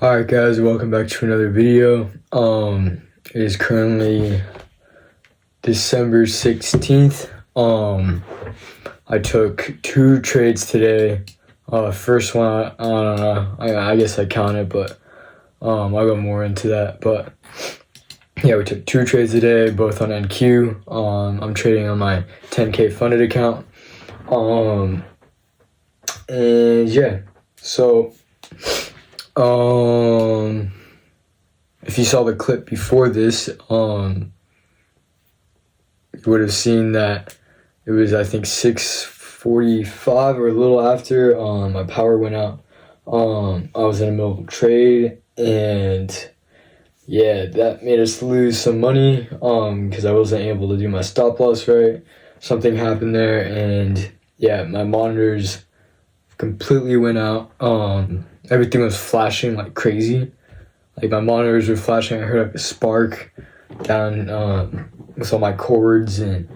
Alright guys, welcome back to another video. It is currently December 16th. I took 2 trades today. First one, I don't know, I guess I count it, but I'll go more into that. But yeah, we took 2 trades today, both on NQ. I'm trading on my 10K funded account. And yeah, so if you saw the clip before this, you would have seen that it was, I think, 6:45 or a little after. My power went out. I was in the middle of a trade, and yeah, that made us lose some money because I wasn't able to do my stop loss right. Something happened there, and yeah, my monitors completely went out. Everything was flashing like crazy. Like my monitors were flashing. I heard like a spark down with all my cords, and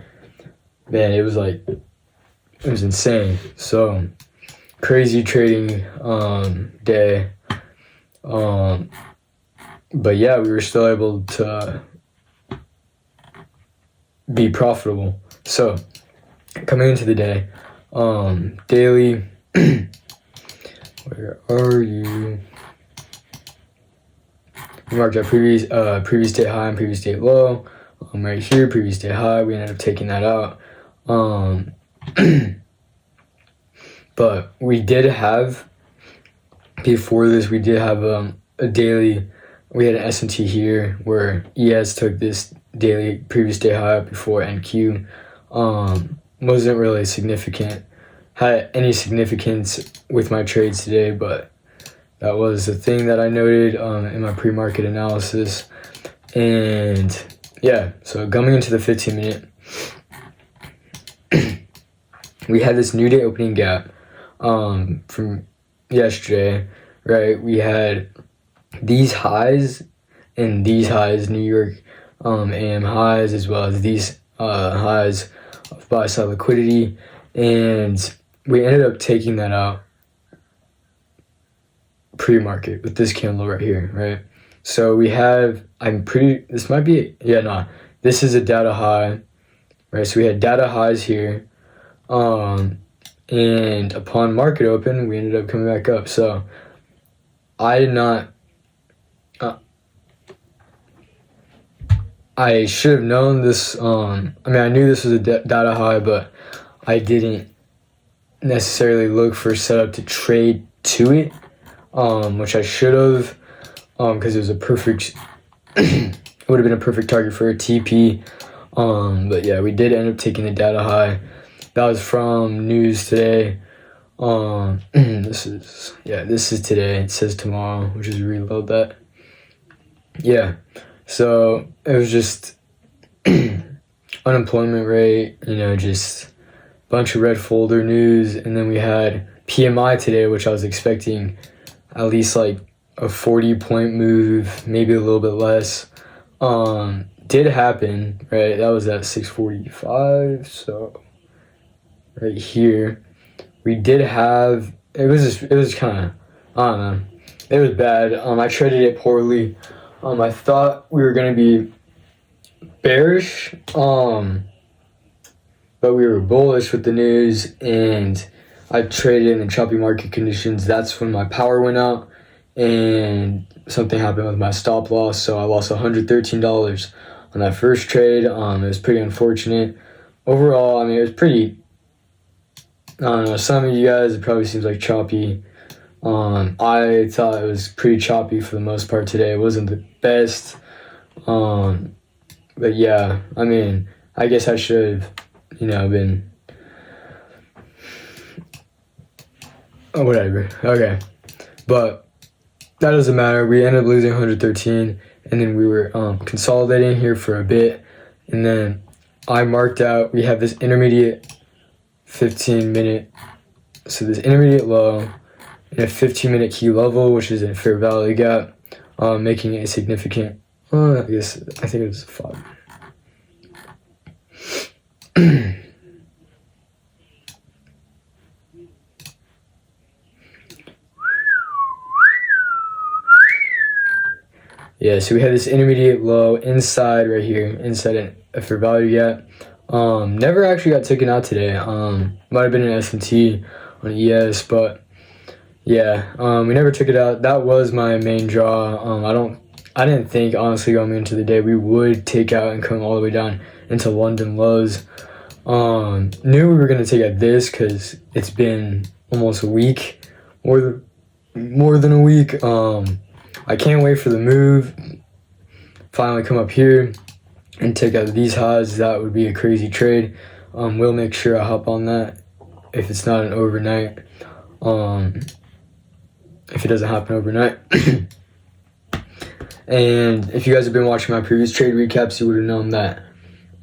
man, it was insane. So crazy trading day. But yeah, we were still able to be profitable. So coming into the day, daily. Where are you? We marked our previous day high and previous day low. Right here, previous day high. We ended up taking that out. But we did have, before this, we did have a daily. We had an S&T here where ES took this daily previous day high before NQ. Wasn't really significant. Had any significance with my trades today, but that was the thing that I noted in my pre-market analysis. And yeah, so coming into the 15 minute, we had this new day opening gap from yesterday, right? We had these highs and these highs, New York AM highs, as well as these highs of buy side liquidity, and we ended up taking that out pre-market with this candle right here, right? So we have, this is a data high, right? So we had data highs here, and upon market open, we ended up coming back up. So I did not, I should have known this. I knew this was a data high, but I didn't necessarily look for setup to trade to it, which I should have, because it was a perfect, it would have been a perfect target for a TP. But yeah, we did end up taking the data high. That was from news today. This is today. It says tomorrow, which is reload that. Yeah, so it was just unemployment rate, just bunch of red folder news, and then we had PMI today, which I was expecting at least like a 40-point move, maybe a little bit less. Did happen, right? That was at 6:45, so right here we did have, it was kind of, I don't know, it was bad. I traded it poorly. I thought we were gonna be bearish, but we were bullish with the news, and I traded in the choppy market conditions. That's when my power went out, and something happened with my stop loss, so I lost $113 on that first trade. It was pretty unfortunate. Overall, it was pretty, I don't know, some of you guys, it probably seems like choppy. I thought it was pretty choppy for the most part today. It wasn't the best. But yeah, I guess I should have, been, whatever. Okay. But that doesn't matter. We ended up losing 113, and then we were consolidating here for a bit, and then I marked out, we have this intermediate 15-minute, so this intermediate low and a 15-minute key level, which is a fair value gap, making it a significant, I think it was 5. Yeah, so we had this intermediate low inside right here, inside a fair value gap. Never actually got taken out today. Might have been an S&T on ES, but yeah, we never took it out. That was my main draw. I didn't think, honestly, going into the day we would take out and come all the way down into London lows. Knew we were gonna take out this because it's been almost a week, more than a week. I can't wait for the move. Finally come up here and take out these highs. That would be a crazy trade. We'll make sure I hop on that if it's not an overnight. If it doesn't happen overnight. And if you guys have been watching my previous trade recaps, you would have known that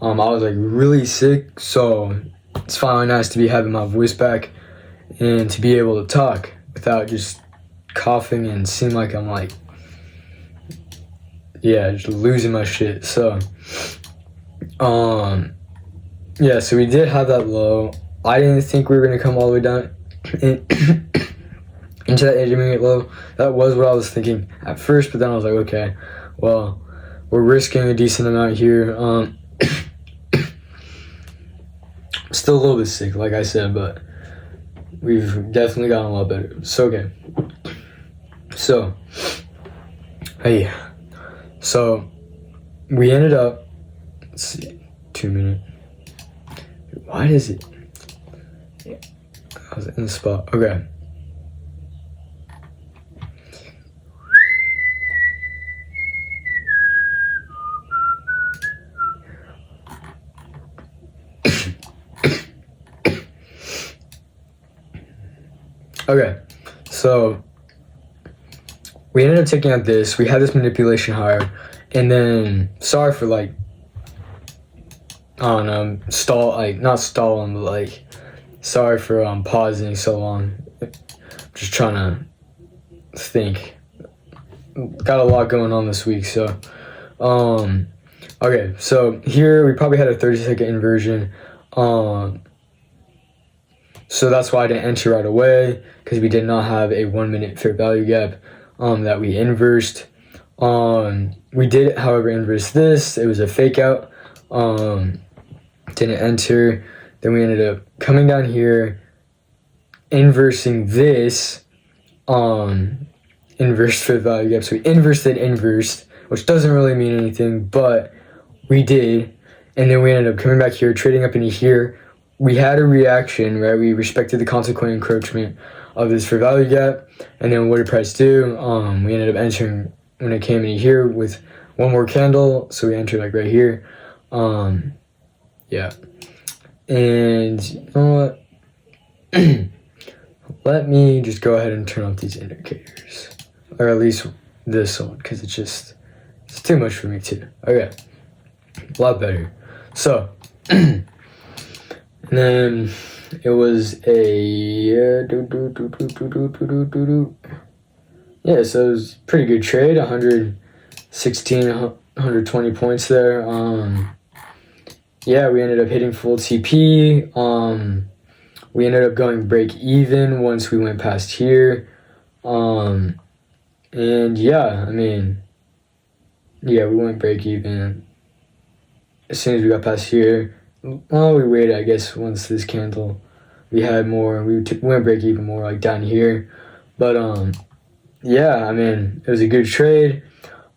I was like really sick. So it's finally nice to be having my voice back and to be able to talk without just coughing and seem like I'm like, yeah, just losing my shit. So, yeah, so we did have that low. I didn't think we were gonna come all the way down into that intermediate low. That was what I was thinking at first, but then I was like, okay, well, we're risking a decent amount here. Still a little bit sick, like I said, but we've definitely gotten a lot better. So, okay. So, hey. So, we ended up, let's see, 2 minutes. Why does it? I was in the spot. Okay. Okay, so we ended up taking out this. We had this manipulation higher, and then sorry for like, I don't know, not stalling, but like, sorry for pausing so long. Just trying to think. Got a lot going on this week, so okay, so here we probably had a 30-second inversion. So that's why I didn't enter right away, because we did not have a 1 minute fair value gap that we inversed. We did, however, inverse this. It was a fake out. Didn't enter. Then we ended up coming down here, inversing this, inversed fair value gap. So we inversed, which doesn't really mean anything, but we did. And then we ended up coming back here, trading up into here. We had a reaction, right? We respected the consequent encroachment of this fair value gap. And then what did price do? We ended up entering when it came in here with one more candle. So we entered like right here. Yeah. And you know what? Let me just go ahead and turn off these indicators. Or at least this one, because it's too much for me too. Okay. A lot better. So, and then it was a yeah, so it was a pretty good trade. 116, 120 points there. Yeah, we ended up hitting full TP. We ended up going break even once we went past here. And yeah, I mean, yeah, we went break even as soon as we got past here. Well, we waited, I guess, once this candle, we had more. We went break even more like down here. But yeah, I mean, it was a good trade.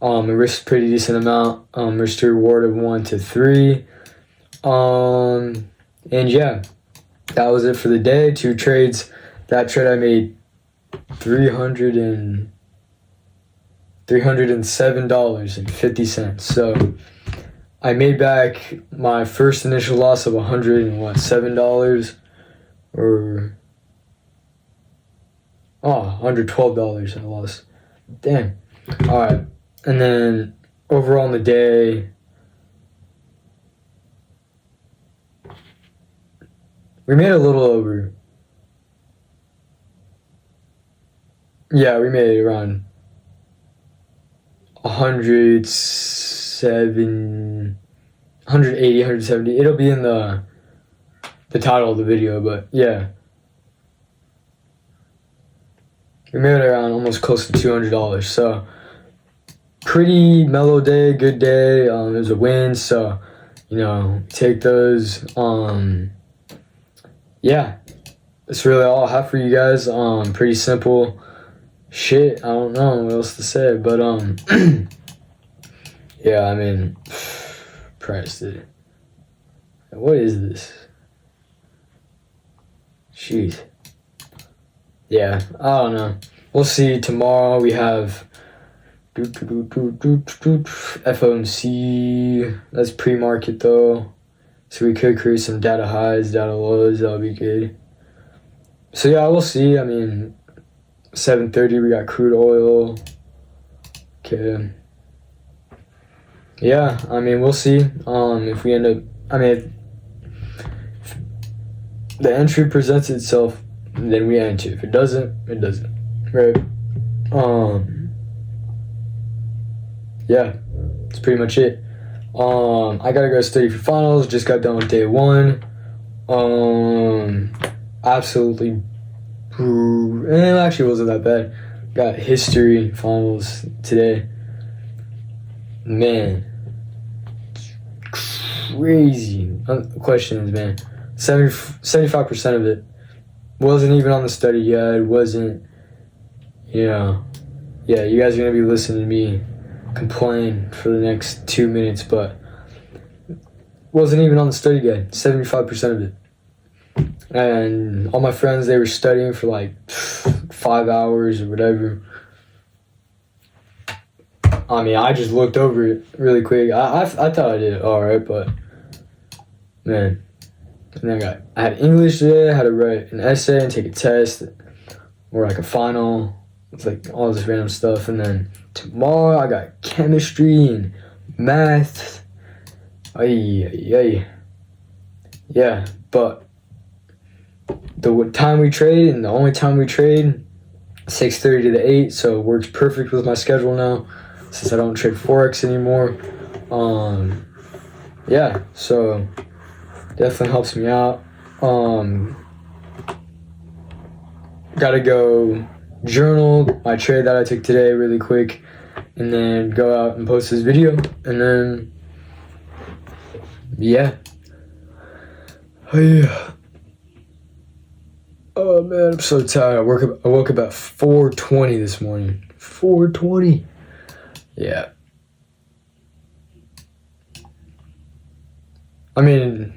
We risked a pretty decent amount. Risked a reward of 1 to 3. And yeah, that was it for the day. 2 trades. That trade I made $307.50. So I made back my first initial loss of $107 or $112 I lost. Damn. All right. And then overall in the day, we made a little over. Yeah, we made around 180, 170. It'll be in the title of the video, but yeah. We made it around almost close to $200. So pretty mellow day, good day. It was a win, so take those. Yeah, that's really all I have for you guys. Pretty simple shit. I don't know what else to say, but yeah, I mean, Christ, dude. What is this? Jeez. Yeah, I don't know. We'll see. Tomorrow we have FOMC. That's pre-market though. So we could create some data highs, data lows. That'll be good. So yeah, we'll see. I mean, 7:30 we got crude oil. Okay. Yeah, I mean, we'll see. If we end up, I mean, if the entry presents itself, then we enter. If it doesn't, it doesn't. Right? Yeah, that's pretty much it. I gotta go study for finals. Just got done with day one. Absolutely. It actually wasn't that bad. Got history finals today. Man, crazy questions, man. 75% of it wasn't even on the study guide. Wasn't, yeah, you guys are gonna be listening to me complain for the next 2 minutes, but wasn't even on the study guide. 75% of it. And all my friends, they were studying for like 5 hours or whatever. I mean, I just looked over it really quick. I thought I did all right, but man. And then I had English today. I had to write an essay and take a test or like a final. It's like all this random stuff. And then tomorrow I got chemistry and math. Yeah, but the time we trade and the only time we trade, 6:30 to the 8, so it works perfect with my schedule now since I don't trade Forex anymore. Yeah, so definitely helps me out. Gotta go journal my trade that I took today really quick, and then go out and post this video, and then yeah. Oh man, I'm so tired. I woke up at 4:20 this morning. 4:20. Yeah. I mean,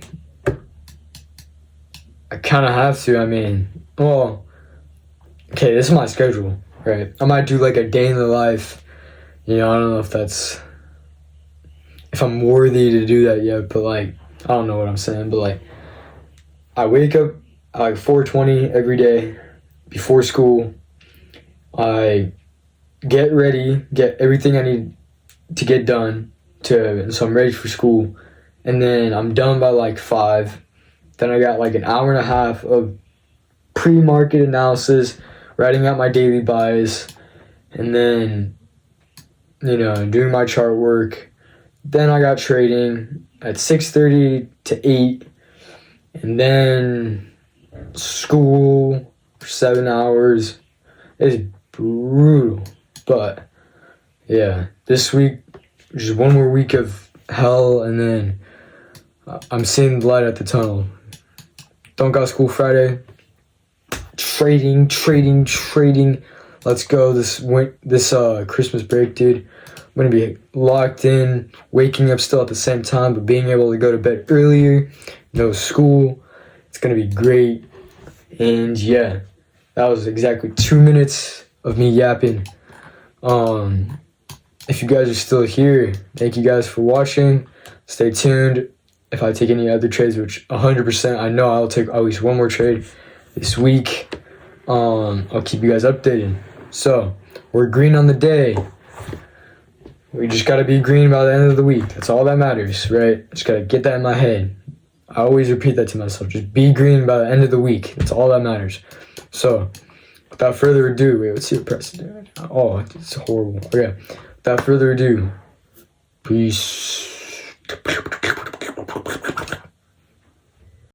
I kind of have to. I mean, well, okay, this is my schedule, right? I might do like a day in the life. I don't know if I'm worthy to do that yet, but like, I don't know what I'm saying, but like, I wake up at like 4:20 every day before school. I get ready, get everything I need to get done, so I'm ready for school, and then I'm done by like 5. Then I got like an hour and a half of pre-market analysis, writing out my daily buys, and then doing my chart work. Then I got trading at 6:30 to 8, and then school for 7 hours. It's brutal, but yeah, this week just one more week of hell, and then I'm seeing the light at the tunnel. Don't got school Friday. Trading. Let's go this Christmas break, dude. I'm gonna be locked in, waking up still at the same time, but being able to go to bed earlier. No school. It's gonna be great. And yeah, that was exactly 2 minutes of me yapping. If you guys are still here, thank you guys for watching. Stay tuned. If I take any other trades, which 100% I know I'll take at least one more trade this week, I'll keep you guys updated. So we're green on the day. We just gotta be green by the end of the week. That's all that matters, right? Just gotta get that in my head. I always repeat that to myself. Just be green by the end of the week. That's all that matters. So without further ado, wait, let's see what price is doing right now. Oh, it's horrible. Okay. Without further ado, peace.